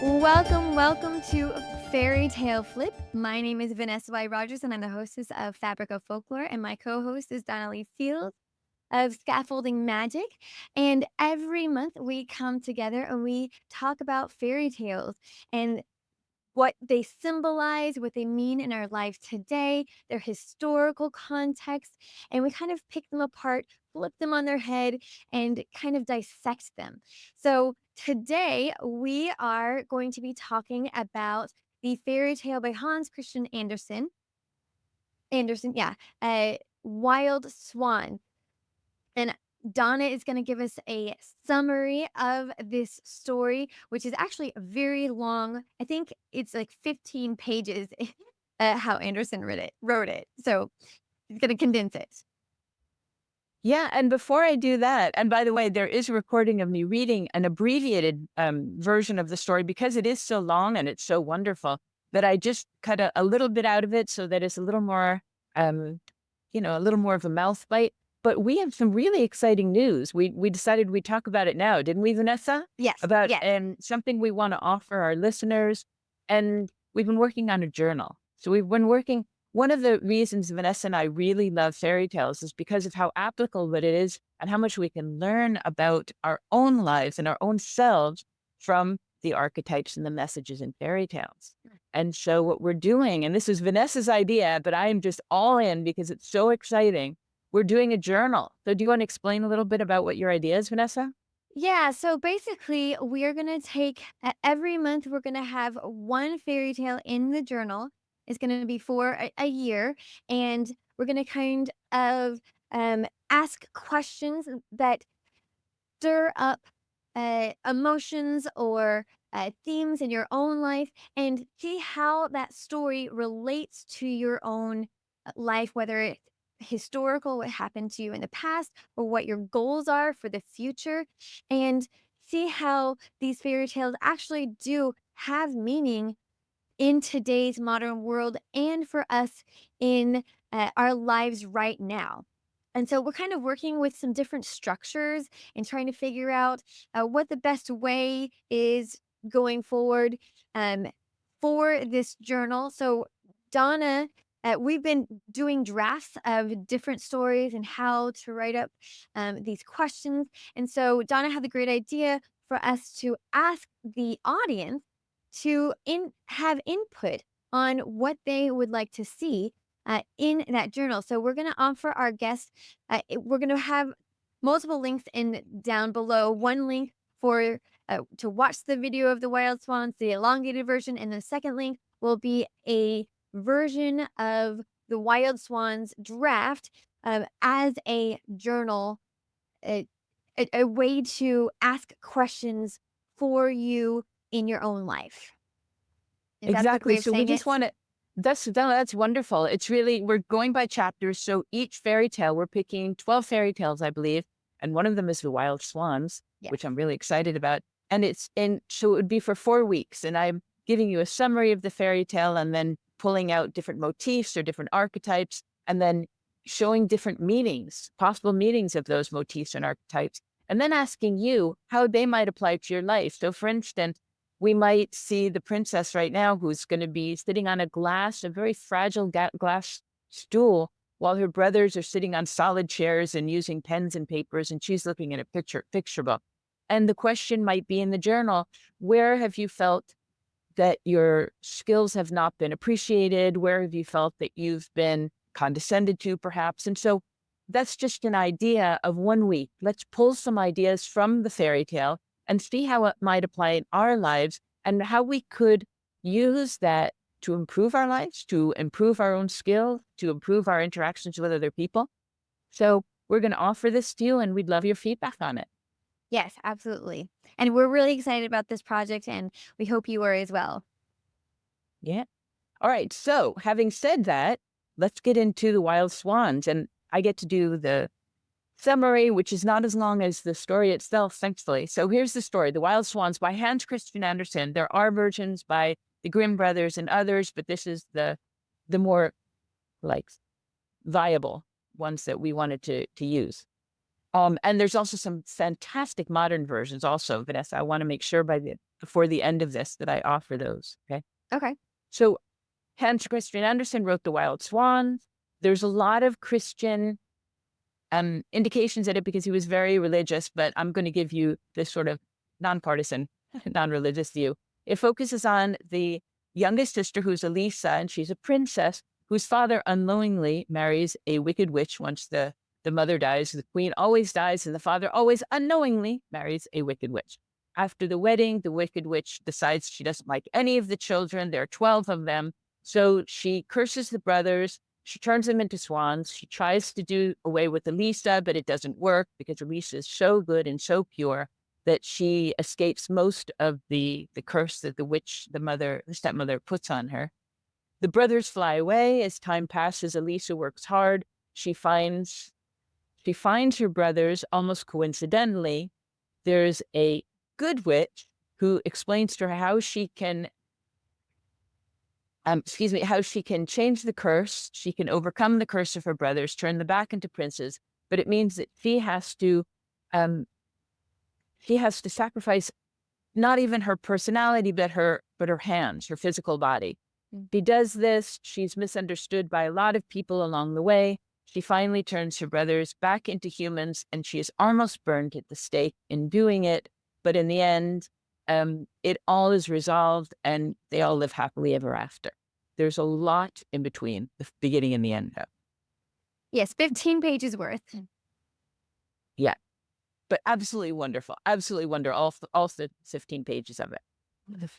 Welcome to Fairytale Flip. My name is Vanessa Y. Rogers, and I'm the hostess of Fabric of Folklore, and my co-host is Donnelly Fields of Scaffolding Magic. And every month we come together and we talk about fairy tales and what they symbolize, what they mean in our life today, their historical context, and we kind of pick them apart, flip them on their head, and kind of dissect them. So today we are going to be talking about the fairy tale by Hans Christian Andersen. Andersen, yeah, Wild Swan. And Donna is going to give us a summary of this story, which is actually very long. I think it's like 15 pages, how Anderson wrote it. So he's going to condense it. Yeah, and before I do that, and by the way, there is a recording of me reading an abbreviated version of the story because it is so long and it's so wonderful that I just cut a little bit out of it so that it's a little more, um, a little more of a mouth bite. But we have some really exciting news. We decided we'd talk about it now, didn't we, Vanessa? Yes, About yes. something we want to offer our listeners, and we've been working on a journal. So we've been working one of the reasons Vanessa and I really love fairy tales is because of how applicable it is and how much we can learn about our own lives and our own selves from the archetypes and the messages in fairy tales. And so what we're doing, and this is Vanessa's idea, but I am just all in because it's so exciting. We're doing a journal. So do you want to explain a little bit about what your idea is, Vanessa? Yeah, so basically, we're going to take every month, we're going to have one fairy tale in the journal. It's going to be for a year, and we're going to kind of ask questions that stir up emotions or themes in your own life and see how that story relates to your own life, whether it's historical, what happened to you in the past, or what your goals are for the future, and see how these fairy tales actually do have meaning in today's modern world and for us in our lives right now. And so we're kind of working with some different structures and trying to figure out what the best way is going forward um, for this journal. So, Donna, we've been doing drafts of different stories and how to write up these questions. And so, Donna had the great idea for us to ask the audience to have input on what they would like to see in that journal. So we're going to offer our guests. We're going to have multiple links in down below. One link for to watch the video of the Wild Swans, the elongated version, and the second link will be a version of the Wild Swans draft as a journal, a, a way to ask questions for you in your own life. Is that a quick Exactly. way of So we saying just it? want to, that's wonderful. It's really, we're going by chapters. So each fairy tale, we're picking 12 fairy tales, I believe. And one of them is the Wild Swans, Yes. which I'm really excited about. And so it would be for 4 weeks. And I'm giving you a summary of the fairy tale and then pulling out different motifs or different archetypes and then showing different meanings, possible meanings of those motifs and archetypes. And then asking you how they might apply to your life. So for instance, we might see the princess right now who's going to be sitting on a very fragile glass stool while her brothers are sitting on solid chairs and using pens and papers, and she's looking at a picture book. And the question might be in the journal, where have you felt that your skills have not been appreciated? Where have you felt that you've been condescended to, perhaps? And so that's just an idea of 1 week. Let's pull some ideas from the fairy tale and see how it might apply in our lives and how we could use that to improve our lives, to improve our own skills, to improve our interactions with other people. So we're going to offer this to you and we'd love your feedback on it. Yes, absolutely. And we're really excited about this project, and we hope you are as well. Yeah. All right. So having said that, let's get into the Wild Swans. And I get to do the summary, which is not as long as the story itself, thankfully. So here's the story, The Wild Swans by Hans Christian Andersen. There are versions by the Grimm brothers and others, but this is the more like viable ones that we wanted to use. And there's also some fantastic modern versions also, Vanessa. I want to make sure before the end of this that I offer those. Okay. Okay. So Hans Christian Andersen wrote The Wild Swans. There's a lot of Christian indications in it because he was very religious, but I'm going to give you this sort of nonpartisan, non-religious view. It focuses on the youngest sister, who's Elisa, and she's a princess whose father unknowingly marries a wicked witch once the mother dies. The queen always dies, and the father always unknowingly marries a wicked witch. After the wedding, the wicked witch decides she doesn't like any of the children. There are 12 of them. So she curses the brothers. She turns them into swans. She tries to do away with Elisa, but it doesn't work because Elisa is so good and so pure that she escapes most of the curse that the stepmother puts on her. The brothers fly away. As time passes, Elisa works hard. She finds she finds her brothers almost coincidentally. There's a good witch who explains to her how she can change the curse. She can overcome the curse of her brothers, turn them back into princes. But it means that um, she has to sacrifice not even her personality, but her hands, her physical body. Mm. She does this. She's misunderstood by a lot of people along the way. She finally turns her brothers back into humans, and she is almost burned at the stake in doing it. But in the end, it all is resolved, and they all live happily ever after. There's a lot in between the beginning and the end, though. Yes, 15 pages worth. Yeah, but absolutely wonderful. Absolutely wonderful. All 15 pages of it.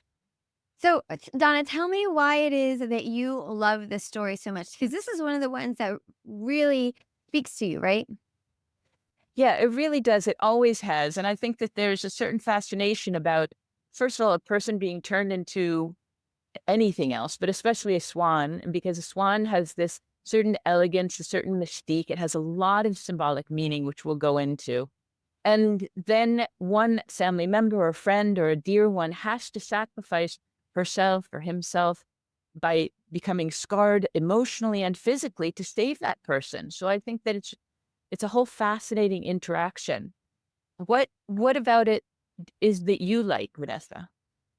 So, Donna, tell me why it is that you love this story so much, because this is one of the ones that really speaks to you, right? Yeah, it really does. It always has. And I think that there's a certain fascination about, first of all, a person being turned into anything else, but especially a swan. And because a swan has this certain elegance, a certain mystique, it has a lot of symbolic meaning, which we'll go into. And then one family member or friend or a dear one has to sacrifice herself or himself by becoming scarred emotionally and physically to save that person. So I think that it's a whole fascinating interaction. What about it is that you like, Vanessa?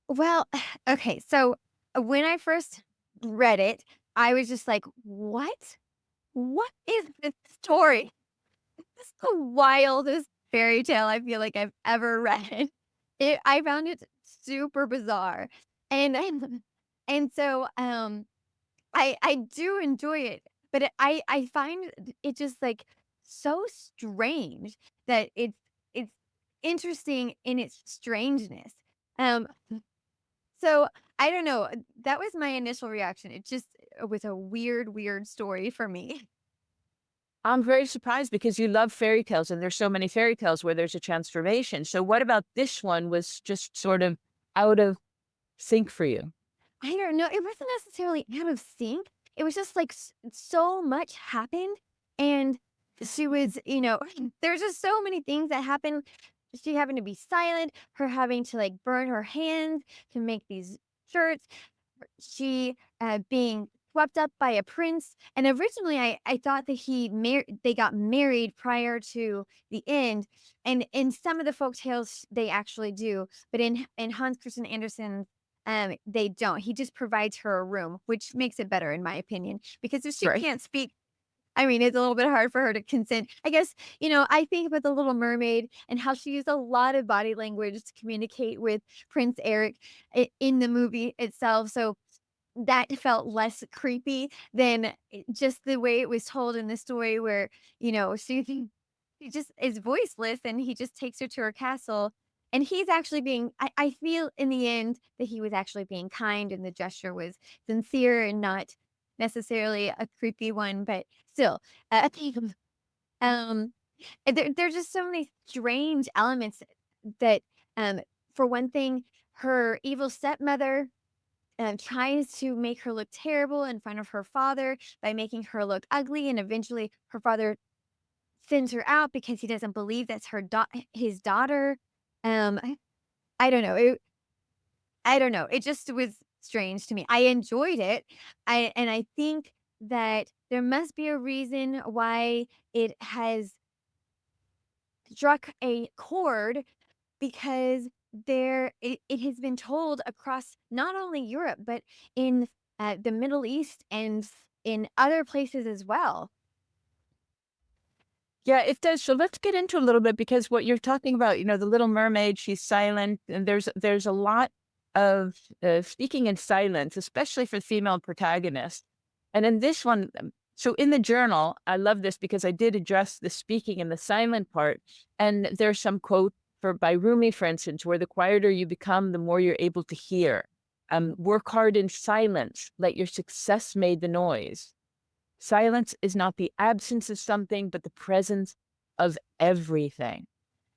Well, okay. So, when I first read it, I was just like, what? What is this story? This is the wildest fairy tale I feel like I've ever read. I found it super bizarre. And and so I do enjoy it, but I find it just like so strange that it's interesting in its strangeness. Um so I don't know. That was my initial reaction. It just was a weird story for me. I'm very surprised because you love fairy tales and there's so many fairy tales where there's a transformation. So what about this one was just sort of out of sync for you? I don't know. It wasn't necessarily out of sync. It was just like so much happened. And she was, there's just so many things that happened. She having to be silent, her having to like burn her hands to make these shirts, she being swept up by a prince. And originally, I thought that they got married prior to the end. And in some of the folk tales, they actually do. But in Hans Christian Andersen's they don't. He just provides her a room, which makes it better in my opinion, because if she Right. can't speak, I mean, it's a little bit hard for her to consent. I guess, I think about the Little Mermaid and how she used a lot of body language to communicate with Prince Eric in the movie itself. So that felt less creepy than just the way it was told in the story where, she just is voiceless and he just takes her to her castle. And he's actually I feel in the end that he was actually being kind and the gesture was sincere and not necessarily a creepy one, but still, I think, um, there's just so many strange elements that, um, for one thing, her evil stepmother tries to make her look terrible in front of her father by making her look ugly, and eventually her father sends her out because he doesn't believe that's his daughter. I don't know. I don't know. It just was strange to me. I enjoyed it. I think that there must be a reason why it has struck a chord because it has been told across not only Europe, but in the Middle East and in other places as well. Yeah, it does. So let's get into a little bit because what you're talking about, the Little Mermaid, she's silent, and there's a lot of speaking in silence, especially for female protagonists. And in this one, so in the journal, I love this because I did address the speaking and the silent part. And there's some quote by Rumi, for instance, where the quieter you become, the more you're able to hear. Work hard in silence. Let your success made the noise. Silence is not the absence of something, but the presence of everything.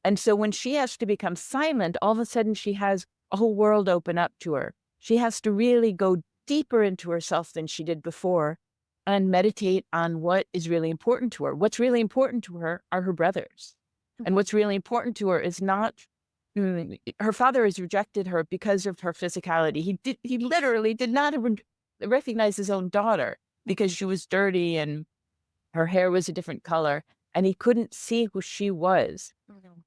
And so when she has to become silent, all of a sudden she has a whole world open up to her. She has to really go deeper into herself than she did before and meditate on what is really important to her. What's really important to her are her brothers. And Mhm. what's really important to her is not her father has rejected her because of her physicality. He literally did not even recognize his own daughter because she was dirty and her hair was a different color, and he couldn't see who she was. Mhm.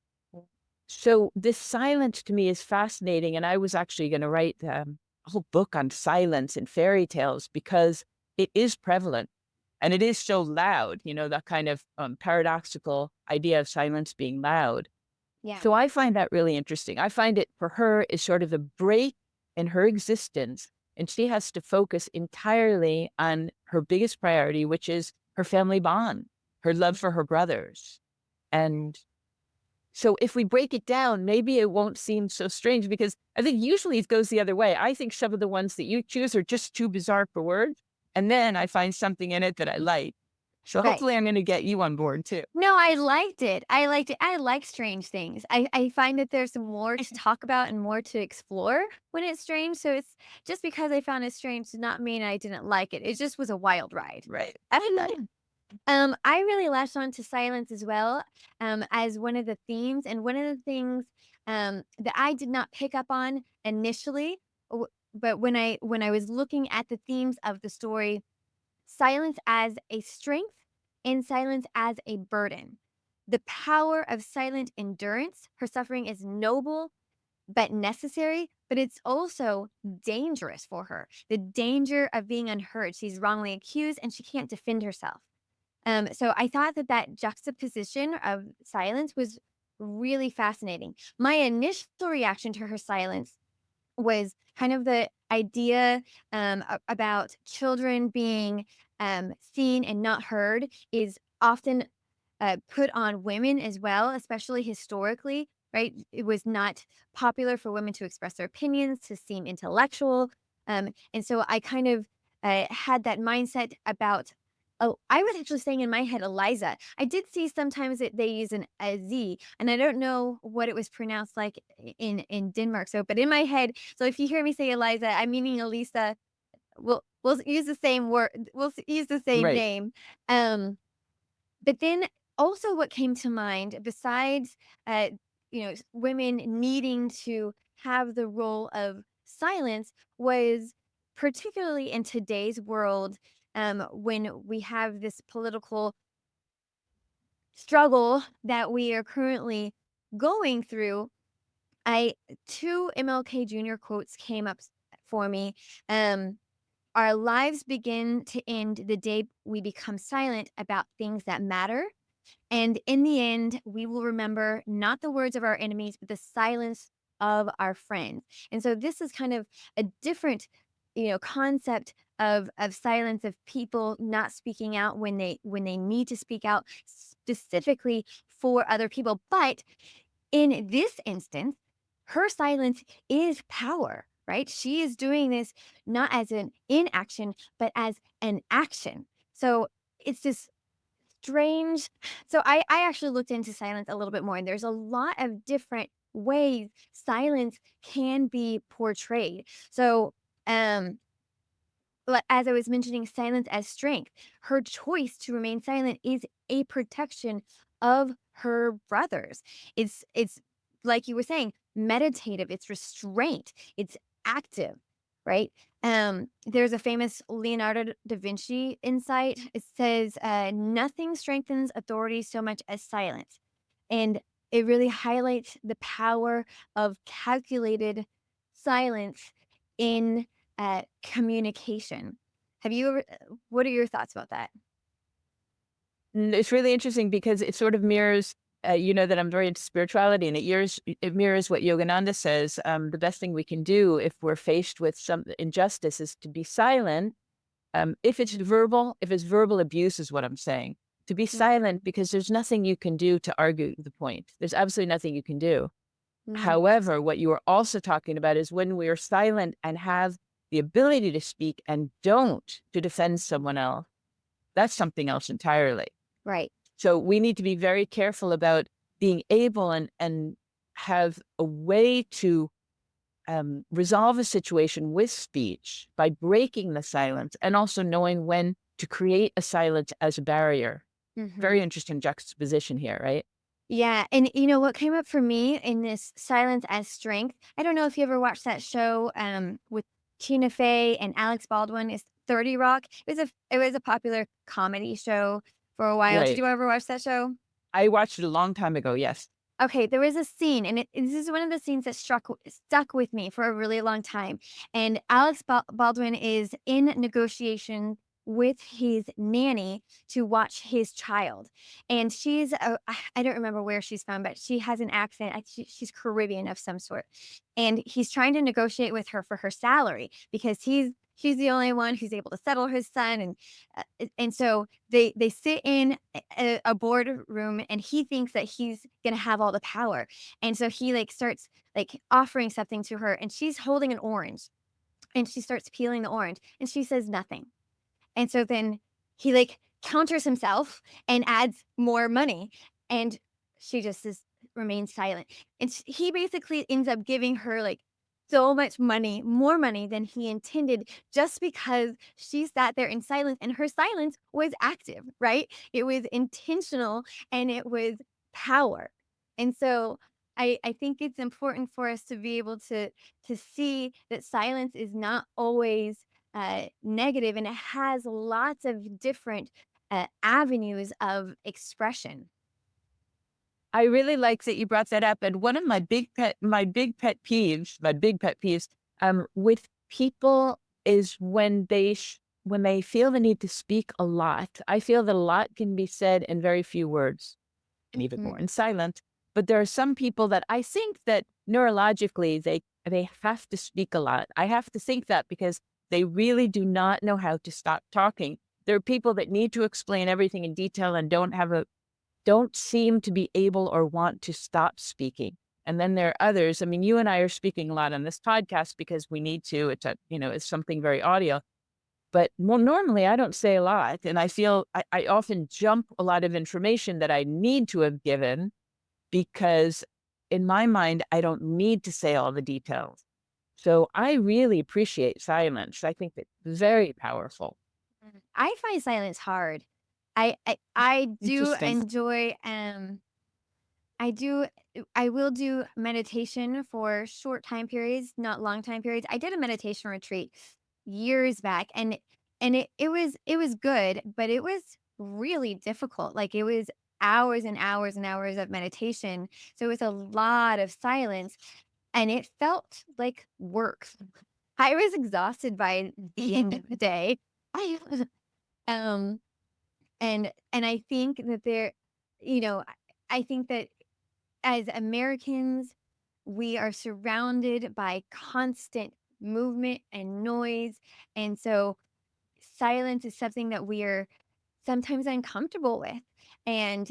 So this silence to me is fascinating, and I was actually going to write a whole book on silence in fairy tales because it is prevalent and it is so loud. That kind of paradoxical idea of silence being loud. Yeah. So I find that really interesting. I find it for her is sort of a break in her existence, and she has to focus entirely on her biggest priority, which is her family bond, her love for her brothers. And so if we break it down, maybe it won't seem so strange because I think usually it goes the other way. I think some of the ones that you choose are just too bizarre for words. And then I find something in it that I like. So Right. hopefully I'm going to get you on board too. No, I liked it. I liked it. I like strange things. I find that there's more to talk about and more to explore when it's strange. So it's just because I found it strange does not mean I didn't like it. It just was a wild ride. Right. I like I really latched on to silence as well, as one of the themes, and one of the things that I did not pick up on initially, but when I was looking at the themes of the story, silence as a strength and silence as a burden. The power of silent endurance. Her suffering is noble but necessary, but it's also dangerous for her. The danger of being unheard. She's wrongly accused and she can't defend herself. So I thought that that juxtaposition of silence was really fascinating. My initial reaction to her silence was kind of the idea about children being seen and not heard is often put on women as well, especially historically, right? It was not popular for women to express their opinions, to seem intellectual. And so I kind of had that mindset about. Oh, I was actually saying in my head, Eliza. I did see sometimes that they use a Z, and I don't know what it was pronounced like in Denmark. So, but in my head, so if you hear me say Eliza, I'm meaning Elisa. We'll use the same word. Use the same right. name. But then also what came to mind besides, uh, women needing to have the role of silence was particularly in today's world, when we have this political struggle that we are currently going through. I two MLK Jr. quotes came up for me. Um, our lives begin to end the day we become silent about things that matter, and in the end, we will remember not the words of our enemies, but the silence of our friends. And so this is kind of a different, concept of silence, of people not speaking out when they need to speak out specifically for other people. But in this instance, her silence is power, right? She is doing this not as an inaction, but as an action. So it's this strange. So I actually looked into silence a little bit more, and there's a lot of different ways silence can be portrayed. So, um, as I was mentioning, silence as strength. Her choice to remain silent is a protection of her brothers. It's like you were saying, meditative. It's restraint. It's active, right? There's a famous Leonardo da Vinci insight. It says, "Nothing strengthens authority so much as silence." And it really highlights the power of calculated silence in communication. Have you ever, what are your thoughts about that? It's really interesting because it sort of mirrors, that I'm very into spirituality, and it mirrors what Yogananda says. The best thing we can do if we're faced with some injustice is to be silent. If it's verbal abuse, is what I'm saying. To be silent because there's nothing you can do to argue the point. There's absolutely nothing you can do. Mm-hmm. However, what you are also talking about is when we are silent and have the ability to speak and don't to defend someone else. That's something else entirely. Right. So we need to be very careful about being able and have a way to resolve a situation with speech by breaking the silence and also knowing when to create a silence as a barrier. Mm-hmm. Very interesting juxtaposition here, right? Yeah, and you know what came up for me in this Silence as Strength? I don't know if you ever watched that show with Tina Fey and Alex Baldwin. It's 30 Rock. It was a popular comedy show for a while. Did Right. you ever watch that show? I watched it a long time ago. Yes. Okay, there was a scene, and this is one of the scenes that stuck with me for a really long time. And Alex Baldwin is in negotiation with his nanny to watch his child, and I don't remember where she's from, but she has an accent. She's Caribbean of some sort, and he's trying to negotiate with her for her salary because she's the only one who's able to settle his son, and so they sit in a boardroom, and he thinks that he's gonna have all the power, and so he like starts like offering something to her, and she's holding an orange, and she starts peeling the orange, and she says nothing, and so then he like counters himself and adds more money, and she just remains silent. And he basically ends up giving her like so much money, more money than he intended, just because she sat there in silence, and her silence was active, right? It was intentional, and it was power. And so I think it's important for us to be able to see that silence is not always negative, and it has lots of different avenues of expression. I really like that you brought that up. And one of my big pet peeves, with people is when they feel the need to speak a lot. I feel that a lot can be said in very few words, and even more Mhm. in silent. But there are some people that I think that neurologically they have to speak a lot. I have to think that because they really do not know how to stop talking. There are people that need to explain everything in detail and don't seem to be able or want to stop speaking. And then there are others. I mean, you and I are speaking a lot on this podcast because we need to. It's something very audio. But more normally, I don't say a lot, and I feel I often jump a lot of information that I need to have given because, in my mind, I don't need to say all the details. So I really appreciate silence. I think it's very powerful. I find silence hard. I do Interesting. enjoy I do I will do meditation for short time periods, not long time periods. I did a meditation retreat years back, and it was good, but it was really difficult. Like it was hours and hours and hours of meditation. So it was a lot of silence, and it felt like work. I was exhausted by the end of the day. I was um and I think that I think that as Americans, we are surrounded by constant movement and noise. And so silence is something that we are sometimes uncomfortable with. And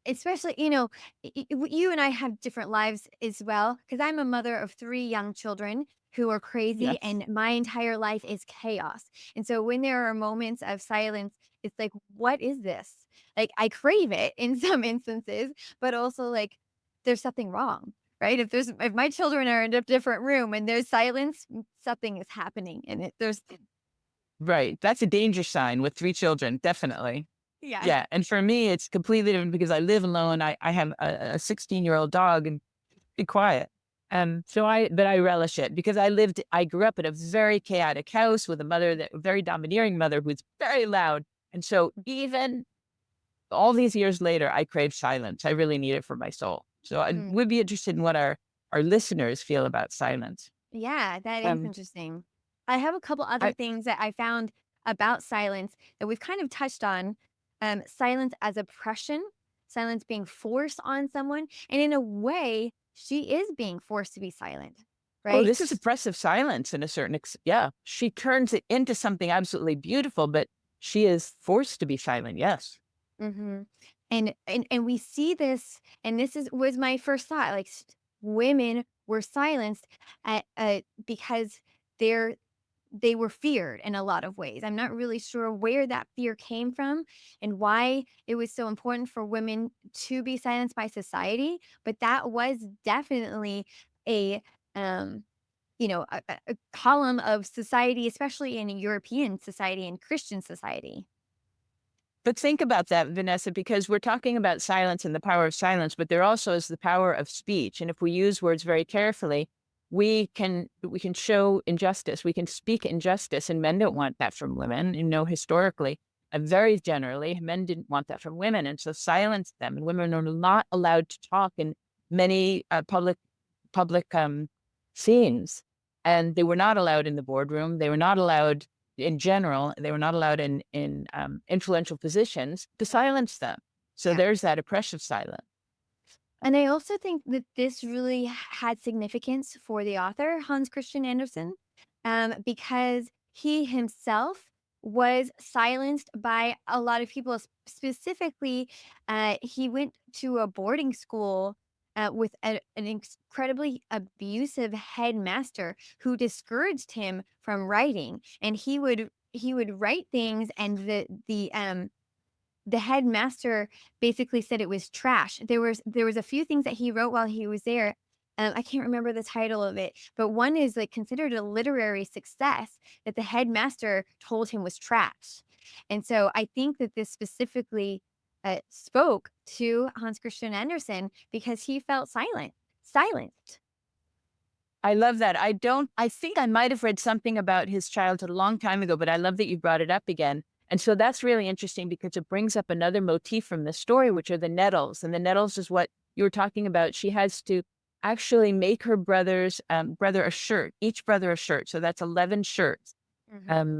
especially, you and I have different lives as well, because I'm a mother of three young children who are crazy, Yes. and my entire life is chaos. And so when there are moments of silence, it's like, what is this? Like, I crave it in some instances, but also like there's something wrong. Right. If my children are in a different room and there's silence, something is happening. And there's, Right. That's a danger sign with three children, definitely. yeah. Yeah. And for me, it's completely different because I live alone. I have a 16-year-old dog and be quiet. But I relish it because I grew up in a very chaotic house with a very domineering mother who's very loud. And so even all these years later, I crave silence. I really need it for my soul. So I Mm. would be interested in what our listeners feel about silence. Yeah, that is Um, interesting. I have a couple other I things that I found about silence that we've kind of touched on. Silence as oppression, silence being forced on someone. And in a way, she is being forced to be silent, Oh, right? this is oppressive silence in a certain yeah. She turns it into something absolutely beautiful, but she is forced to be silent. Yes. Mhm. And we see this, and this is was my first thought, like, women were silenced because they're they were feared in a lot of ways. I'm not really sure where that fear came from and why it was so important for women to be silenced by society, but that was definitely a, um, a column of society, especially in European society and Christian society. But think about that, Vanessa, because we're talking about silence and the power of silence, but there also is the power of speech. And if we use words very carefully, we can show injustice. We can speak injustice, and men don't want that from women. Historically and very generally, men didn't want that from women, and so silence them. And women are not allowed to talk in many public scenes, and they were not allowed in the boardroom. They were not allowed in general. They were not allowed in influential positions to silence them. So Yeah. there's that oppressive silence. And I also think that this really had significance for the author, Hans Christian Andersen, because he himself was silenced by a lot of people. Specifically, he went to a boarding school with an incredibly abusive headmaster who discouraged him from writing, and he would write things, and the headmaster basically said it was trash. There was a few things that he wrote while he was there. I can't remember the title of it, but one is like considered a literary success that the headmaster told him was trash. And so I think that this specifically spoke to Hans Christian Andersen because he felt silenced. I love that. I think I might have read something about his childhood a long time ago, but I love that you brought it up again. And so that's really interesting because it brings up another motif from the story, which are the nettles. And the nettles is what you were talking about. She has to actually make her brother a shirt, each brother a shirt. So that's 11 shirts Hmm.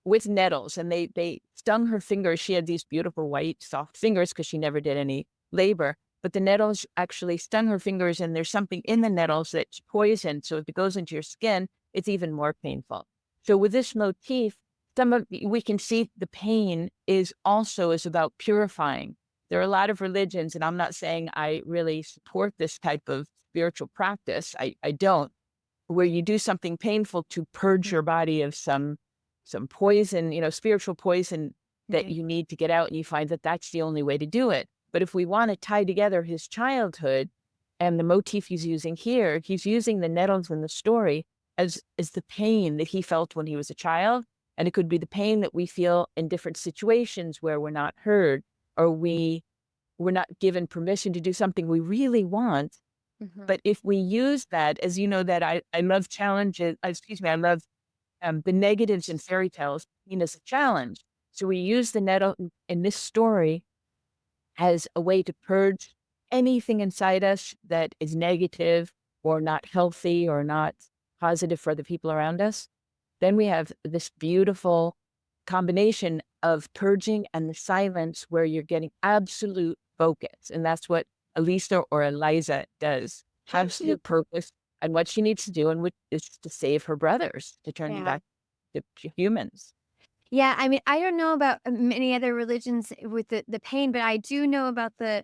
with nettles. And they stung her fingers. She had these beautiful white, soft fingers because she never did any labor. But the nettles actually stung her fingers, and there's something in the nettles that's poison. So if it goes into your skin, it's even more painful. So with this motif, we can see the pain is about purifying. There are a lot of religions, and I'm not saying I really support this type of spiritual practice. I don't, where you do something painful to purge your body of some poison, spiritual poison that Hmm. you need to get out, and you find that that's the only way to do it. But if we want to tie together his childhood and the motif he's using here, he's using the nettles in the story as the pain that he felt when he was a child. And it could be the pain that we feel in different situations where we're not heard, or we're not given permission to do something we really want. Hmm. But if we use that, as you know, that I love challenges, excuse me, I love the negatives in fairy tales seen as a challenge. So we use the nettle in this story as a way to purge anything inside us that is negative or not healthy or not positive for the people around us. Then we have this beautiful combination of purging and the silence where you're getting absolute focus. And that's what Elisa or Eliza does. Absolute purpose and what she needs to do, and which is to save her brothers, to turn them Yeah. back to humans. Yeah, I mean, I don't know about many other religions with the pain, but I do know about the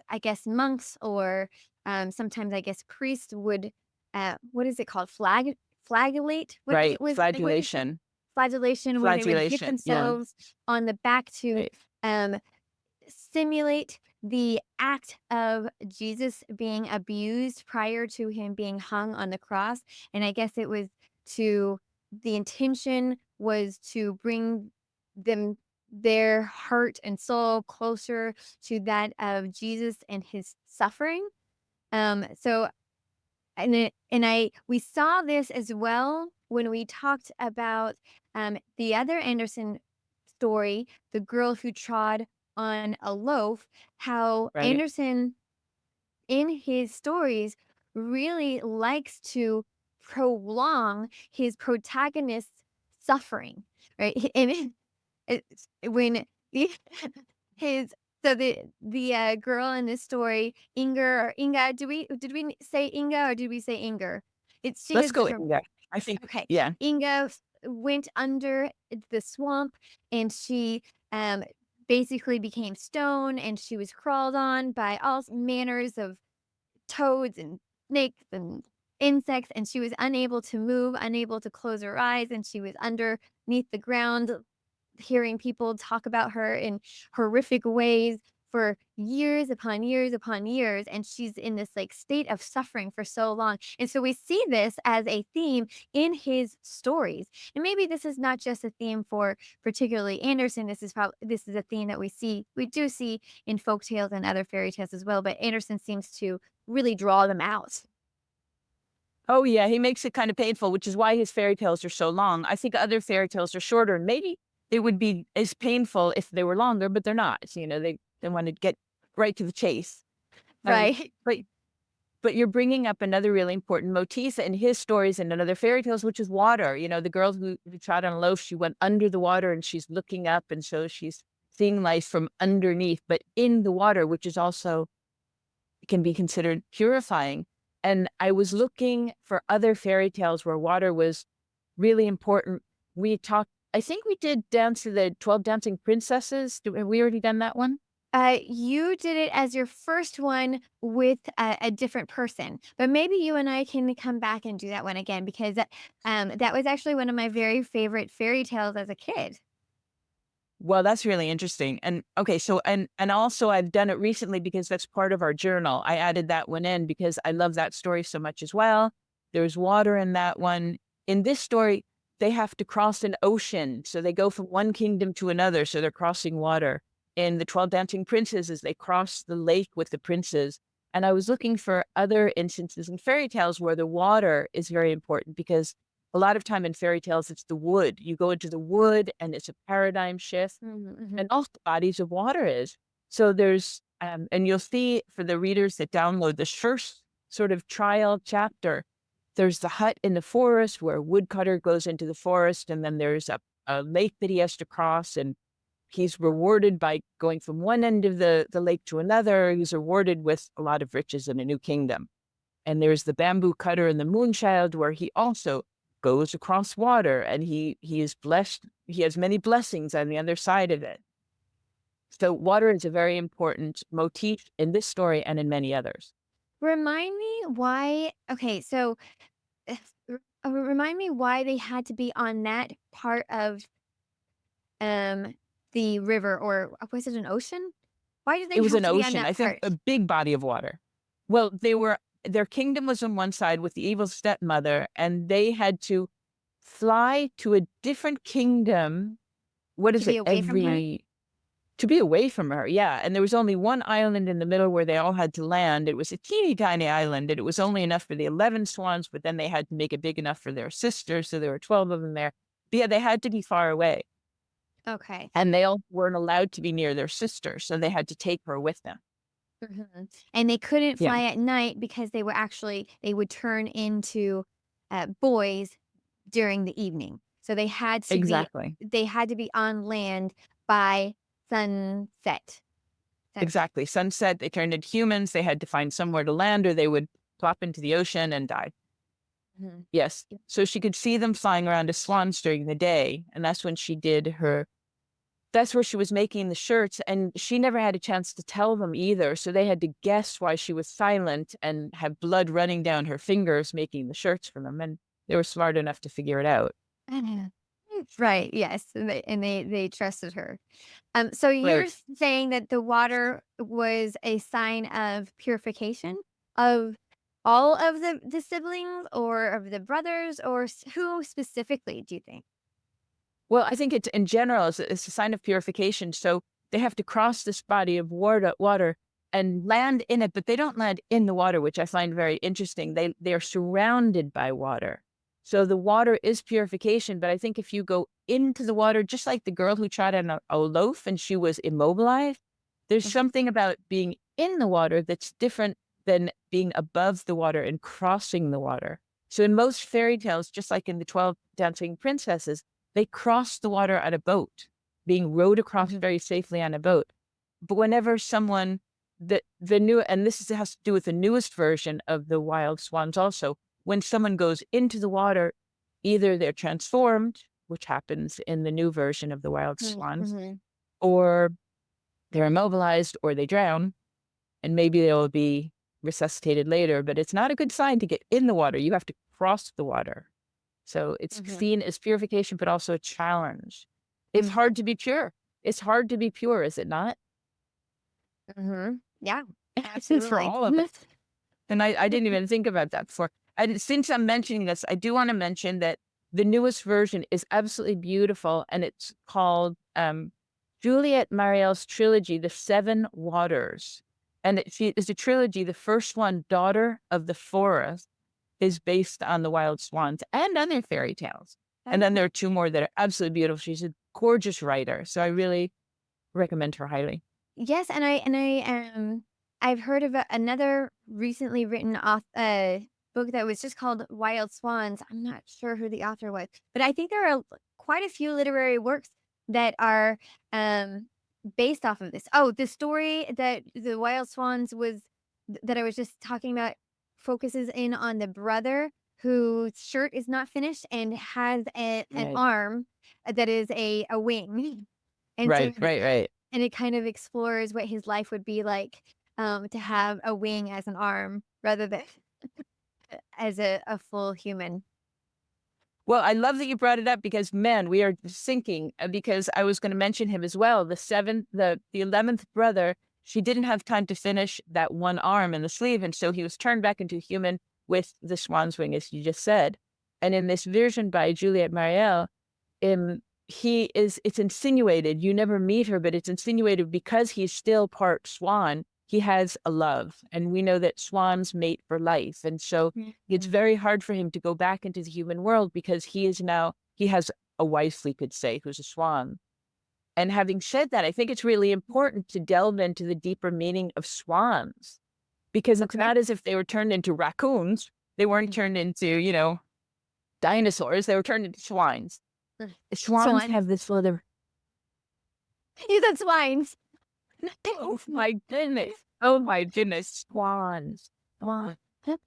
I guess monks or sometimes I guess priests would what is it called? Flagellate? Right. What is it? Flagellation. Flagellation where they would hit Flagellation. Yeah. themselves on the back to Right. um simulate the act of Jesus being abused prior to him being hung on the cross. And I guess it was to the intention was to bring them their heart and soul closer to that of Jesus and his suffering. So and I we saw this as well when we talked about the other Anderson story, the girl who trod on a loaf, how Right. Anderson in his stories really likes to prolong his protagonist's suffering, right? And when the his so the girl in this story, Inger or Inga, did we say Inga or did we say Inger? It's she Let's has go different. in there. I think, Okay, yeah. Inga went under the swamp and she um basically became stone and she was crawled on by all manners of toads and snakes and insects, and she was unable to move, unable to close her eyes, and she was underneath the ground hearing people talk about her in horrific ways for years upon years upon years, and she's in this like state of suffering for so long. And so we see this as a theme in his stories. And maybe this is not just a theme for particularly Anderson. This is a theme that we do see in folk tales and other fairy tales as well, but Anderson seems to really draw them out. Oh, yeah, he makes it kind of painful, which is why his fairy tales are so long. I think other fairy tales are shorter, and maybe it would be as painful if they were longer, but they're not. They want to get right to the chase. Um, Right. but but you're bringing up another really important motif in his stories and in other fairy tales, which is water. The girl who trod on a loaf, she went under the water and she's looking up, and so she's seeing life from underneath, but in the water, which is also can be considered purifying. And I was looking for other fairy tales where water was really important. I think we did Dance to the 12 Dancing Princesses. Have we already done that one? You did it as your first one with a different person, but maybe you and I can come back and do that one again because that was actually one of my very favorite fairy tales as a kid. Well, that's really interesting. And okay, so and also I've done it recently because that's part of our journal. I added that one in because I love that story so much as well. There's water in that one. In this story, they have to cross an ocean. So they go from one kingdom to another. So they're crossing water. In the 12 Dancing Princesses, they cross the lake with the princes. And I was looking for other instances in fairy tales where the water is very important because a lot of time in fairy tales, it's the wood. You go into the wood and it's a paradigm shift, Mhm, mhm. and also bodies of water is. So and you'll see for the readers that download this first sort of trial chapter, there's the hut in the forest where a woodcutter goes into the forest, and then there's a lake that he has to cross, and he's rewarded by going from one end of the lake to another. He's rewarded with a lot of riches and a new kingdom. And there's the bamboo cutter and the moonchild where he also goes across water and he is blessed. He has many blessings on the other side of it. So water is a very important motif in this story and in many others. Remind me why. Okay, so remind me why they had to be on that part of um the river, or was it an ocean? Why did It they was have an to be on ocean, that I think a part? big body of water. Well, their kingdom was on one side with the evil stepmother, and they had to fly to a different kingdom. What To is be it? away from her? To be away from her, yeah, and there was only one island in the middle where they all had to land. It was a teeny tiny island, and it was only enough for the 11 swans, but then they had to make it big enough for their sister, so there were 12 of them there. But yeah, they had to be far away, Okay. and they all weren't allowed to be near their sister, so they had to take her with them. Mhm. And they couldn't Yeah, fly at night because they would turn into, boys during the evening. So exactly. they had to be on land by sunset. Sunset. Exactly. Sunset, they turned into humans, they had to find somewhere to land, or they would plop into the ocean and die. Mhm. Yes. So she could see them flying around as swans during the day, and that's where she was making the shirts, and she never had a chance to tell them either, so they had to guess why she was silent and have blood running down her fingers making the shirts for them, and they were smart enough to figure it out. I know. Right, yes, and they trusted her. So you're Right. saying that the water was a sign of purification of all of the siblings or of the brothers, or who specifically do you think? Well, I think it's in general, it's a sign of purification, so they have to cross this body of water and land in it, but they don't land in the water, which I find very interesting. They are surrounded by water. So the water is purification, but I think if you go into the water, just like the girl who tried on a loaf and she was immobilized, there's Mhm. something about being in the water that's different than being above the water and crossing the water. So in most fairy tales, just like in the 12 Dancing Princesses, they cross the water on a boat, being rowed across Mhm. very safely on a boat. But whenever someone the new and this has to do with the newest version of the Wild Swans also, when someone goes into the water, either they're transformed, which happens in the new version of the Wild Mhm. Swans, Mhm. or they're immobilized or they drown, and maybe they'll be resuscitated later, but it's not a good sign to get in the water. You have to cross the water. So it's Mhm. seen as purification, but also a challenge. It's Mhm. hard to be pure. It's hard to be pure, is it not? Mhm. Yeah, For absolutely. all of us. And I didn't even think about that before. Since I'm mentioning this, I do want to mention that the newest version is absolutely beautiful, and it's called Juliet Marielle's trilogy, The Seven Waters. And she is a trilogy. The first one, Daughter of the Forest, is based on the Wild Swans and other fairy tales. And then Oh. there are two more that are absolutely beautiful. She's a gorgeous writer. So I really recommend her highly. Yes, I've heard of another recently written book that was just called Wild Swans. I'm not sure who the author was, but I think there are quite a few literary works that are based off of this. Oh, the story that the Wild Swans that I was just talking about focuses in on the brother whose shirt is not finished and has an Right. arm that is a wing. And so Right, right, right. and it kind of explores what his life would be like, to have a wing as an arm rather than as a full human. Well, I love that you brought it up because, man, we are sinking because I was going to mention him as well. The 11th brother, she didn't have time to finish that one arm and the sleeve. And so he was turned back into human with the swan's wing, as you just said. And in this version by Juliette Marielle, it's insinuated, you never meet her, but it's insinuated because he's still part swan, he has a love. And we know that swans mate for life. And so it's Mhm. very hard for him to go back into the human world because he has a wife, we could say, who's a swan. And having said that, I think it's really important to delve into the deeper meaning of swans because it's Okay. not as if they were turned into raccoons. They weren't Mhm. turned into, dinosaurs. They were turned into swines. Swans Swan. have this little. You said swines. Oh my goodness. Oh my goodness. Swans. Swans.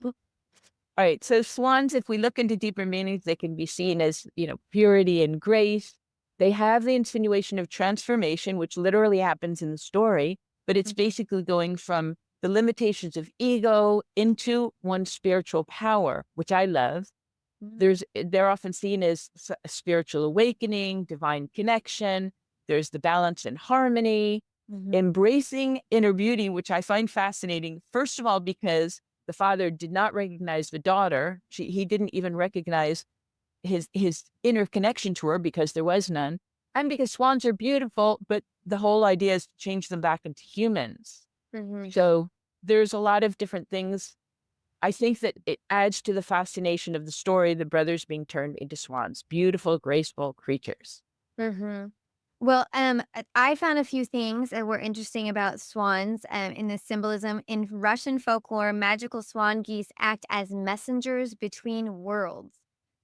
All right. So swans, if we look into deeper meanings, they can be seen as, purity and grace. They have the insinuation of transformation, which literally happens in the story, but it's Mhm. basically going from the limitations of ego into one's spiritual power, which I love. They're often seen as a spiritual awakening, divine connection. There's the balance and harmony, Mhm. embracing inner beauty, which I find fascinating. First of all, because the father did not recognize the daughter. He didn't even recognize his inner connection to her because there was none. And because swans are beautiful, but the whole idea is to change them back into humans. Mhm. So there's a lot of different things. I think that it adds to the fascination of the story, the brothers being turned into swans, beautiful, graceful creatures. Mhm. Well, I found a few things that were interesting about swans, in the symbolism. In Russian folklore, magical swan geese act as messengers between worlds.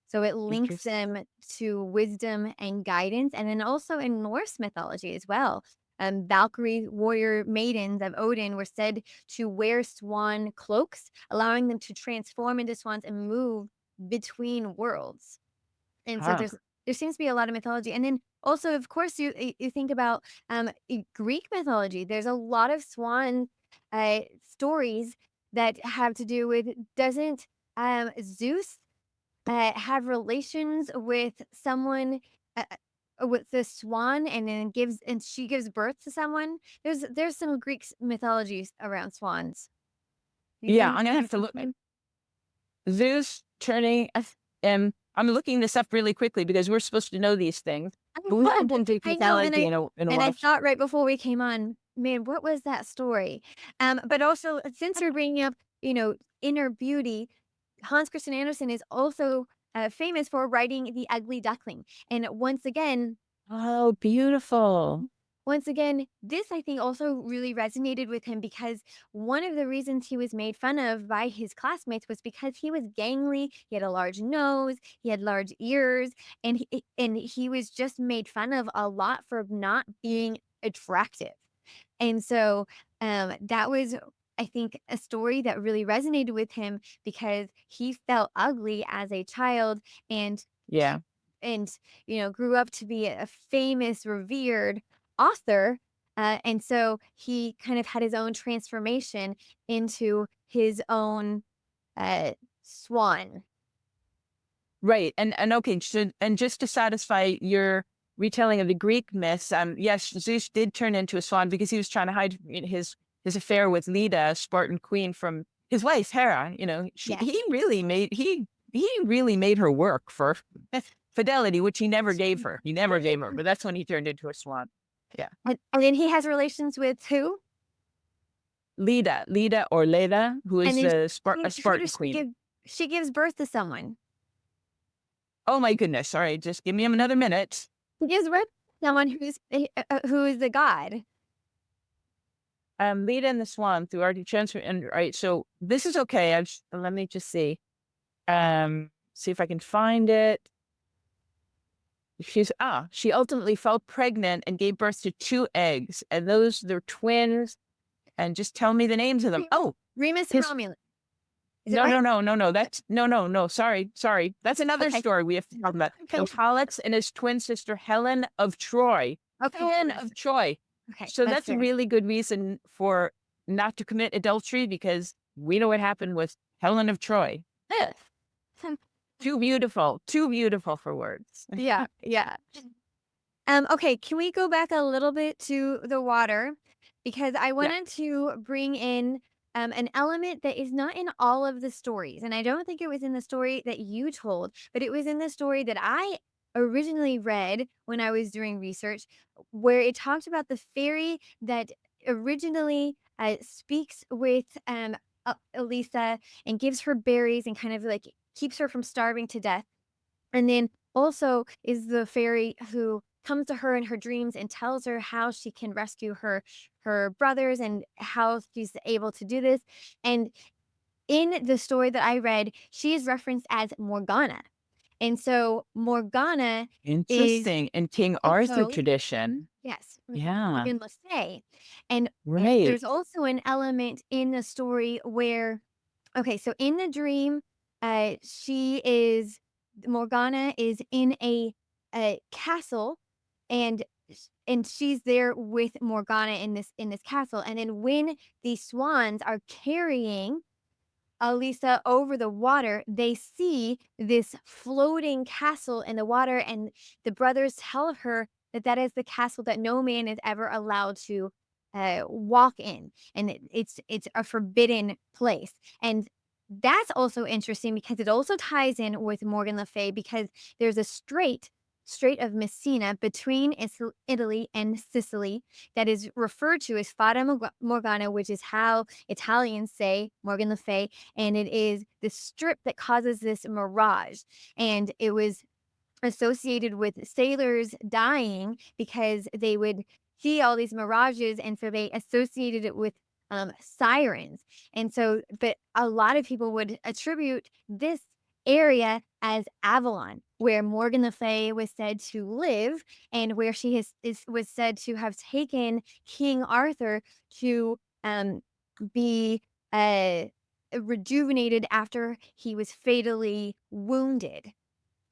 So it links Interesting. them to wisdom and guidance. And then also in Norse mythology as well. Valkyrie warrior maidens of Odin were said to wear swan cloaks, allowing them to transform into swans and move between worlds. And so Huh. there seems to be a lot of mythology, and then also, of course, you think about, Greek mythology. There's a lot of swan, stories that have to do with doesn't, Zeus, have relations with someone, with the swan and then gives and she gives birth to someone? There's some Greek mythologies around swans. Do you Yeah, think? I'm gonna have to look at Zeus turning. And I'm looking this up really quickly because we're supposed to know these things. But we have been I know, mythology in a and I while. thought right before we came on, man, what was that story? But also, since you're bringing up, inner beauty, Hans Christian Andersen is also famous for writing The Ugly Duckling, and once again, Oh, beautiful. once again, this I think also really resonated with him because one of the reasons he was made fun of by his classmates was because he was gangly, he had a large nose, he had large ears, and he was just made fun of a lot for not being attractive. And so, that was, I think, a story that really resonated with him because he felt ugly as a child and Yeah. and, grew up to be a famous, revered author, and so he kind of had his own transformation into his own, swan. Right. And okay, so and just to satisfy your retelling of the Greek myths, yes, Zeus did turn into a swan because he was trying to hide his affair with Leda, a Spartan queen, from his wife Hera. Yes. He really made her work for fidelity, which he never gave her. He never gave her, but that's when he turned into a swan. Yeah. And then he has relations with who? Leda or Leda, who And is then A who Spartan does she queen. give she gives birth to someone. Oh my goodness. Sorry, just give me another minute. She gives birth to someone who is the god. Leda and the Swan through Artie transfer. And right, so this is okay. Let me just see. See if I can find it. She ultimately fell pregnant and gave birth to two eggs, and they're twins. And just tell me the names of them. Oh, Remus and his Romulus. Is it no, right? no, no, no, no. That's no, no, no. Sorry. That's another Okay. story we have to talk about. Okay. So Pollux and his twin sister Helen of Troy. Okay. Helen of Troy. Okay. So That's that's a fair. really good reason for not to commit adultery because we know what happened with Helen of Troy. Eh, too beautiful for words. Yeah, yeah. Okay, can we go back a little bit to the water? Because I Yeah. wanted to bring in an element that is not in all of the stories. And I don't think it was in the story that you told, but it was in the story that I originally read when I was doing research, where it talked about the fairy that originally speaks with Elisa and gives her berries and kind of like keeps her from starving to death. And then also is the fairy who comes to her in her dreams and tells her how she can rescue her brothers and how she's able to do this. And in the story that I read, she is referenced as Morgana. And so Morgana is Interesting. In King Arthur also, tradition. yes, Yeah. Morgan Le Fay. And Right. there's also an element in the story where, okay, so in the dream, she is Morgana is in a castle, and and she's there with Morgana in this castle. And then when the swans are carrying Alisa over the water, they see this floating castle in the water, and the brothers tell her that that is the castle that no man is ever allowed to walk in, and it's a forbidden place. And that's also interesting because it also ties in with Morgan Le Fay because there's a Strait of Messina between Italy and Sicily that is referred to as Morgana, which is how Italians say Morgan Le Fay, and it is the strip that causes this mirage. And it was associated with sailors dying because they would see all these mirages, and so they associated it with sirens. And so, but a lot of people would attribute this area as Avalon, where Morgan Le Fay was said to live, and where was said to have taken King Arthur to be uh, rejuvenated after he was fatally wounded.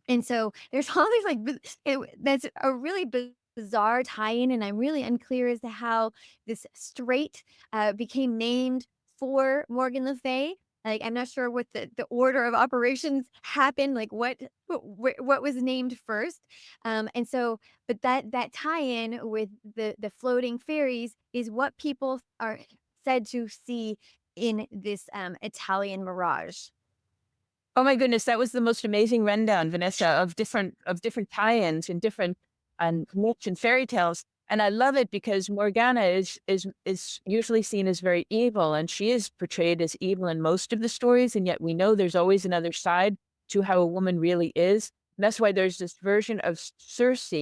And so there's all these like that's a really bizarre tie-in, and I'm really unclear as to how this strait became named for Morgan Le Fay. Like I'm not sure what the order of operations happened, like what was named first. And so, but that tie-in with the floating fairies is what people are said to see in this Italian mirage. Oh my goodness, that was the most amazing rundown, Vanessa, of different tie-ins and different myths and fairy tales. And I love it because Morgana is usually seen as very evil, and she is portrayed as evil in most of the stories, and yet we know there's always another side to how a woman really is. And that's why there's this version of Circe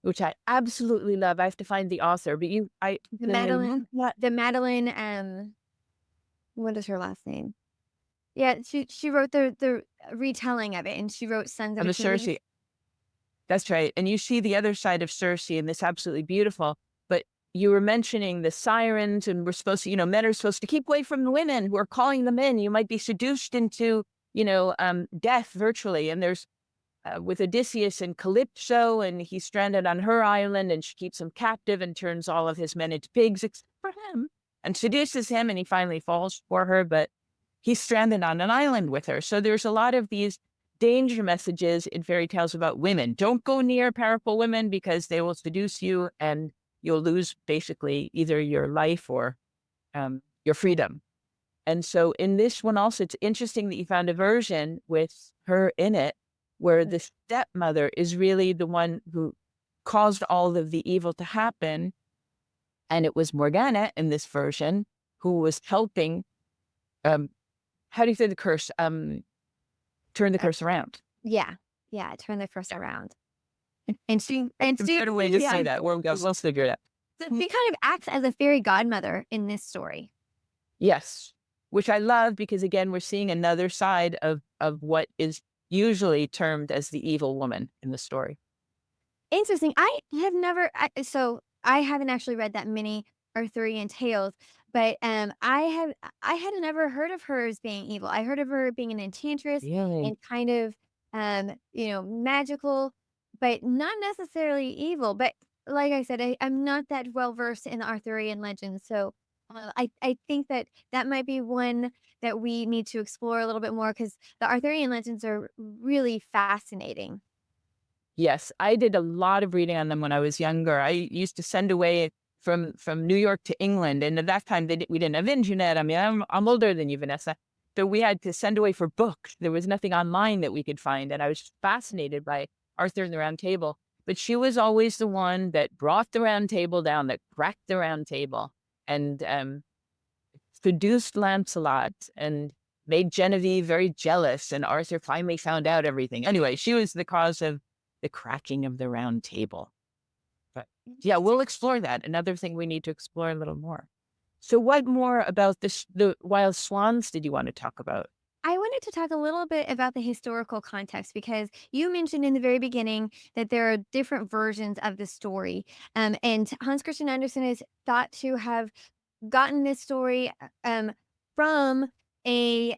which I absolutely love. I have to find the author, but The then I love Madeline that. the Madeline, what is her last name? Yeah, she wrote the retelling of it, and she wrote Sons of Of a Achilles. Circe. That's right, and you see the other side of Circe, and it's absolutely beautiful, but you were mentioning the sirens, and we're supposed to, men are supposed to keep away from the women who are calling them in. You might be seduced into, death virtually, and there's with Odysseus and Calypso, and he's stranded on her island, and she keeps him captive and turns all of his men into pigs, except for him, and seduces him, and he finally falls for her, but he's stranded on an island with her. So there's a lot of these danger messages in fairy tales about women. Don't go near powerful women because they will seduce you, and you'll lose basically either your life or your freedom. And so in this one also, it's interesting that you found a version with her in it where the stepmother is really the one who caused all of the evil to happen. And it was Morgana in this version who was helping, um, how do you say the curse? Turn the Uh, curse around. yeah, yeah, turn the curse Yeah. around. And she Better way to yeah, say that. We'll figure it out. so she kind of acts as a fairy godmother in this story. Yes. Which I love because again, we're seeing another side of what is usually termed as the evil woman in the story. Interesting. I haven't actually read that many Arthurian tales, but I had never heard of her as being evil. I heard of her being an enchantress Really? and kind of magical, but not necessarily evil. But like I said, I'm not that well versed in the Arthurian legends, so I think that that might be one that we need to explore a little bit more because the Arthurian legends are really fascinating. Yes, I did a lot of reading on them when I was younger. I used to send away from New York to England, and at that time we didn't have internet. I mean, I'm older than you, Vanessa, so we had to send away for books. There was nothing online that we could find, and I was fascinated by Arthur and the Round Table. But she was always the one that brought the Round Table down, that cracked the Round Table, and seduced Lancelot and made Genevieve very jealous, and Arthur finally found out everything. Anyway, she was the cause of the cracking of the round table. But yeah, we'll explore that. Another thing we need to explore a little more. So what more about the Wild Swans did you want to talk about? I wanted to talk a little bit about the historical context because you mentioned in the very beginning that there are different versions of the story. And Hans Christian Andersen is thought to have gotten this story from a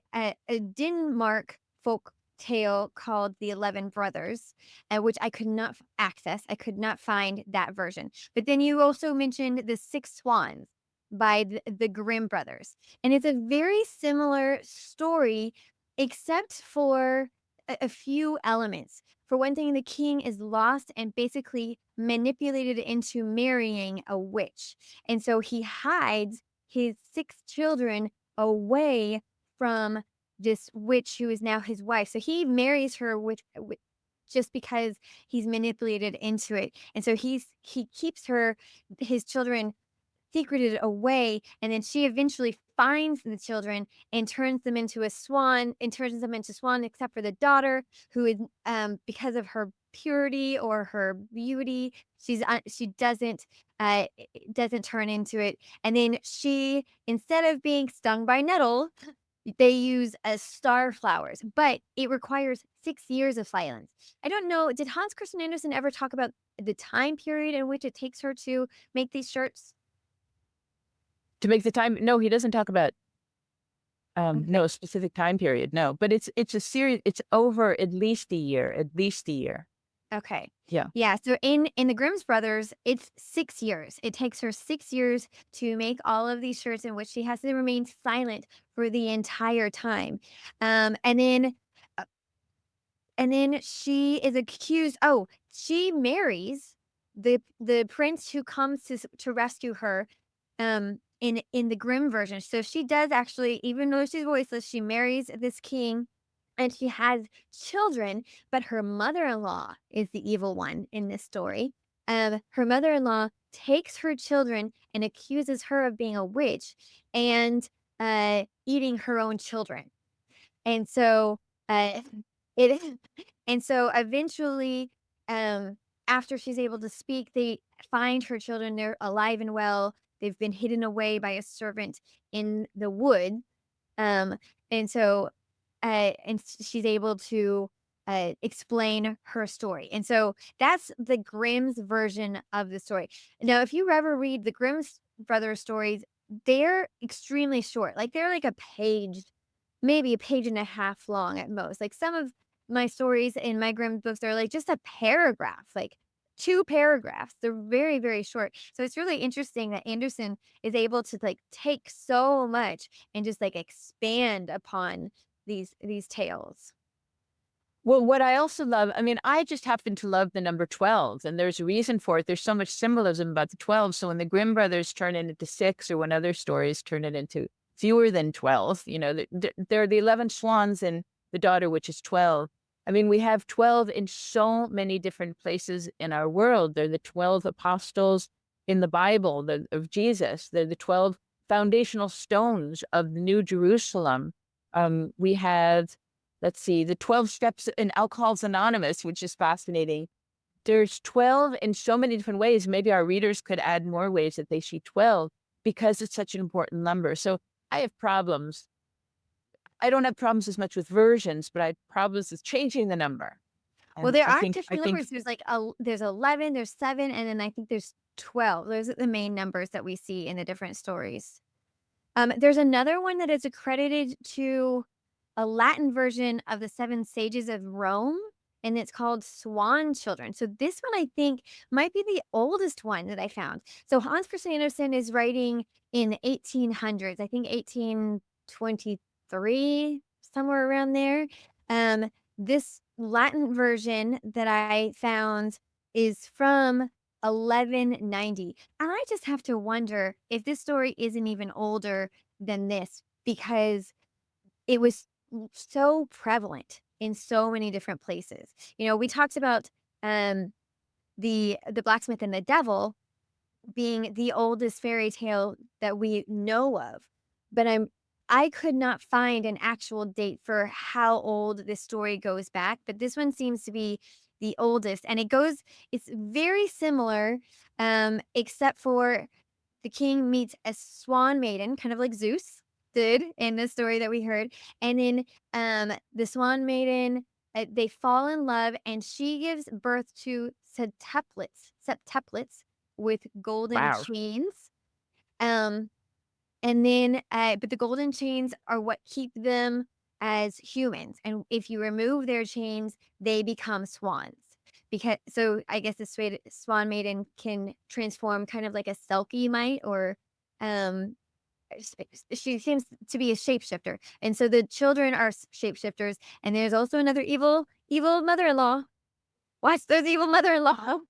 Denmark folk tale called The 11 Brothers, which I could not access. I could not find that version. But then you also mentioned The Six Swans by the Grimm brothers. And it's a very similar story, except for a few elements. For one thing, the king is lost and basically manipulated into marrying a witch. And so he hides his six children away from this witch who is now his wife. So he marries her with just because he's manipulated into it. And so he keeps his children secreted away, and then she eventually finds the children and turns them into a swan and turns them into swan, except for the daughter, who is because of her purity or her beauty, she doesn't turn into it. And then she, instead of being stung by nettle, they use star flowers, but it requires 6 years of silence. I don't know, did Hans Christian Andersen ever talk about the time period in which it takes her to make these shirts? To make the time no, he doesn't talk about Okay. no specific time period. No, but it's a series, it's over at least a year, at least a year. Okay. Yeah. Yeah, so in the Grimm's Brothers, it's 6 years. It takes her 6 years to make all of these shirts in which she has to remain silent for the entire time. Um, and then uh, and then she is accused she marries the prince who comes to rescue her, in the Grimm version. So she does actually, even though she's voiceless, she marries this king and she has children, but her mother-in-law is the evil one in this story. Her mother-in-law takes her children and accuses her of being a witch and eating her own children. And so, uh, it and so eventually, um, after she's able to speak, they find her children. They're alive and well. They've been hidden away by a servant in the wood. Um, and so, she's able to explain her story. And so that's the Grimm's version of the story. Now, if you ever read the Grimm's brothers stories, they're extremely short. Like they're like a page, maybe a page and a half long at most. Like some of my stories in my Grimm books are like just a paragraph, like 2 paragraphs. They're very, very short. So it's really interesting that Anderson is able to like take so much and just like expand upon these tales. Well, what I also love, I mean, I just happen to love the number 12, and there's a reason for it. There's so much symbolism about the 12. So when the Grimm brothers turn it into 6, or when other stories turn it into fewer than 12, there are the 11 swans and the daughter, which is 12. I mean, we have 12 in so many different places in our world. They're the 12 apostles in the Bible of Jesus. They're the 12 foundational stones of the New Jerusalem. We have, let's see, the 12 steps in Alcohol's Anonymous, which is fascinating. There's 12 in so many different ways. Maybe our readers could add more ways that they see 12 because it's such an important number. So I have problems. I don't have problems as much with versions, but I have problems with changing the number. Well, And there I are think, I different think, numbers. There's like there's 11, there's 7, and then I think there's 12. Those are the main numbers that we see in the different stories. There's another one that is accredited to a Latin version of the Seven Sages of Rome, and it's called Swan Children. So this one I think might be the oldest one that I found. So Hans Christian Andersen is writing in the 1800s, I think 1823, somewhere around there. This Latin version that I found is from 1190. And I just have to wonder if this story isn't even older than this because it was so prevalent in so many different places. We talked about the blacksmith and the devil being the oldest fairy tale that we know of, but I could not find an actual date for how old this story goes back, but this one seems to be the oldest, and it's very similar, except for the king meets a swan maiden, kind of like Zeus did in the story that we heard, and then, the swan maiden, they fall in love, and she gives birth to septuplets with golden wow. chains, um, and then, but the golden chains are what keep them as humans, and if you remove their chains, they become swans. Because so I guess the swan maiden can transform kind of like a Selkie might, or um she seems to be a shapeshifter. And so the children are shapeshifters, and there's also another evil mother-in-law. Watch, there's evil mother-in-law.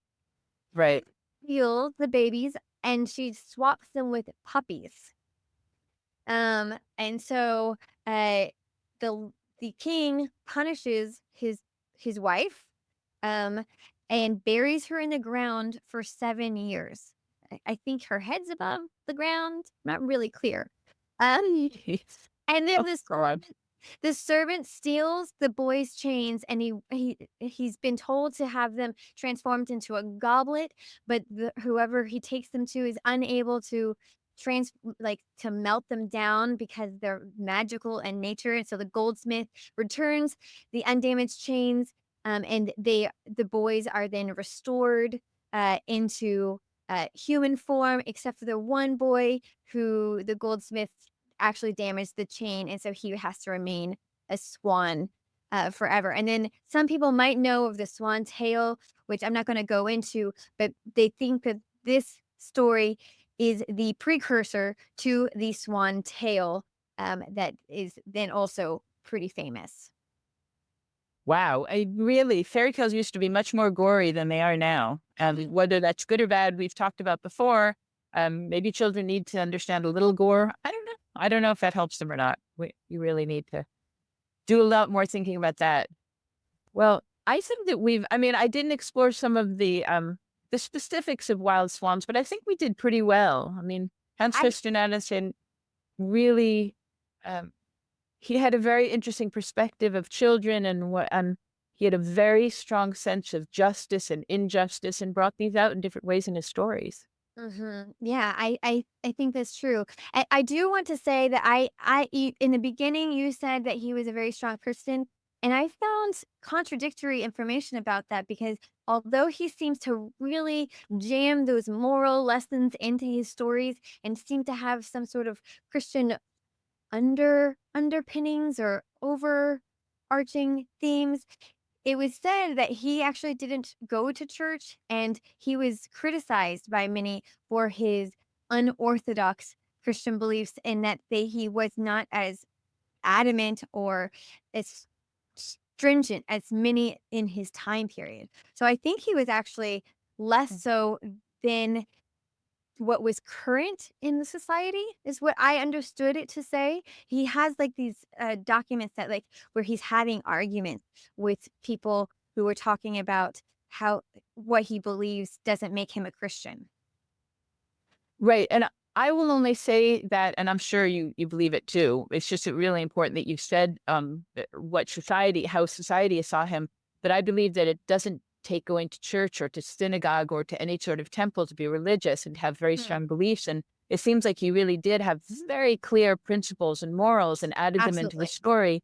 Right. Steals the babies and she swaps them with puppies. And so, the the king punishes his wife, um, and buries her in the ground for 7 years. I think her head's above the ground, not really clear. Um, and then Oh, God. the servant steals the boy's chains, and he's been told to have them transformed into a goblet, but whoever he takes them to is unable to trans like to melt them down because they're magical in nature. And so the goldsmith returns the undamaged chains, and the boys are then restored into human form, except for the one boy who the goldsmith actually damaged the chain, and so he has to remain a swan forever. And then some people might know of the swan tale, which I'm not going to go into, but they think that this story is the precursor to the swan tale, that is then also pretty famous. Wow. Fairy tales used to be much more gory than they are now. And whether that's good or bad, we've talked about before. Maybe children need to understand a little gore. I don't know. I don't know if that helps them or not. You really need to do a lot more thinking about that. Well, I think that I mean, I didn't explore some of the specifics of Wild Swans, but I think we did pretty well. I mean, Hans I Christian Andersen really, um, he had a very interesting perspective of children and he had a very strong sense of justice and injustice and brought these out in different ways in his stories. Yeah, I think that's true. I do want to say that in the beginning you said that he was a very strong person, and I found contradictory information about that because although he seems to really jam those moral lessons into his stories and seem to have some sort of Christian underpinnings or overarching themes, it was said that he actually didn't go to church, and he was criticized by many for his unorthodox Christian beliefs, and that he was not as adamant or as stringent as many in his time period. So I think he was actually less so than what was current in the society is what I understood it to say. He has, like, these, documents that, like, where he's having arguments with people who are talking about how what he believes doesn't make him a Christian. Right, and I will only say that, and I'm sure you believe it too. It's just really important that you said what how society saw him. But I believe that it doesn't take going to church or to synagogue or to any sort of temple to be religious and have very Hmm, strong beliefs. And it seems like he really did have very clear principles and morals and added them into the absolutely. story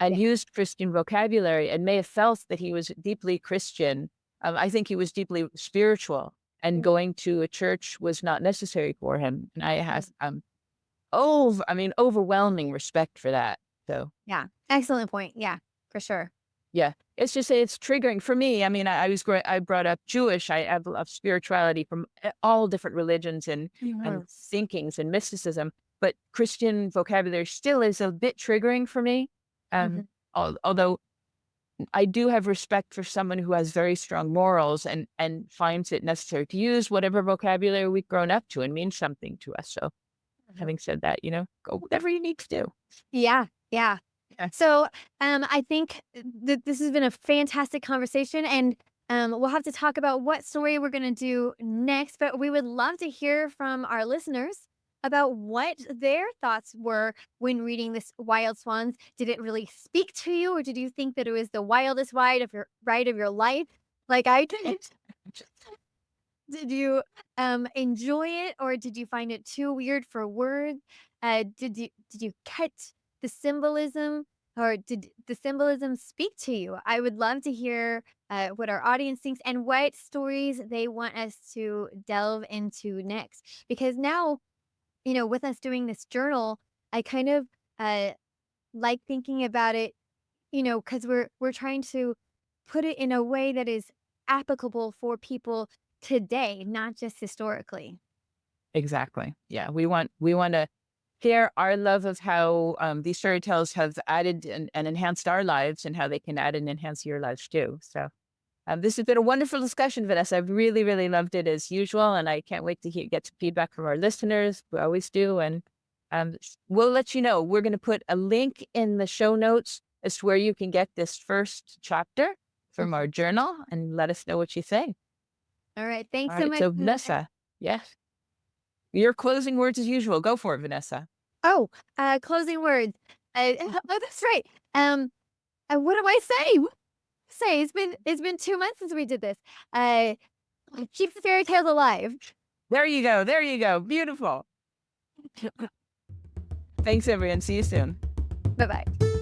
and Yeah. used Christian vocabulary and may have felt that he was deeply Christian. I think he was deeply spiritual and Mhm, going to a church was not necessary for him. And I mhm. have, overwhelming respect for that. So, Yeah. Excellent point. Yeah, for sure. yeah, it's just it's triggering for me. I mean, I brought up Jewish. I love spirituality from all different religions and Mhm, thinkings and mysticism, but Christian vocabulary still is a bit triggering for me. Um, mhm, although I do have respect for someone who has very strong morals and finds it necessary to use whatever vocabulary we've grown up to and means something to us. So mhm. having said that, go whatever you need to do. Yeah, yeah. Yeah. So, I think that this has been a fantastic conversation, and we'll have to talk about what story we're going to do next. But we would love to hear from our listeners about what their thoughts were when reading this Wild Swans. Did it really speak to you, or did you think that it was the wildest ride of your life, like I did? Did you, enjoy it, or did you find it too weird for words? Did you catch the symbolism, or did the symbolism speak to you? I would love to hear, what our audience thinks and what stories they want us to delve into next. Because now, with us doing this journal, I kind of, uh, like thinking about it, because we're trying to put it in a way that is applicable for people today, not just historically. Exactly. Yeah. We want to share our love of how these fairy tales have added and enhanced our lives and how they can add and enhance your lives too. So this has been a wonderful discussion, Vanessa. I've really, really loved it as usual, and I can't wait to get some feedback from our listeners. We always do, and we'll let you know. We're going to put a link in the show notes as to where you can get this first chapter from Mhm. our journal, and let us know what you think. All right. All Thanks so right, much. so Vanessa, yes, your closing words as usual. Go for it, Vanessa. Oh, closing words. Oh, that's right. Um, what do I say? Say it's been 2 months since we did this. Uh, keep the fairy tales alive. There you go. There you go. Beautiful. Thanks, everyone. See you soon. Bye bye.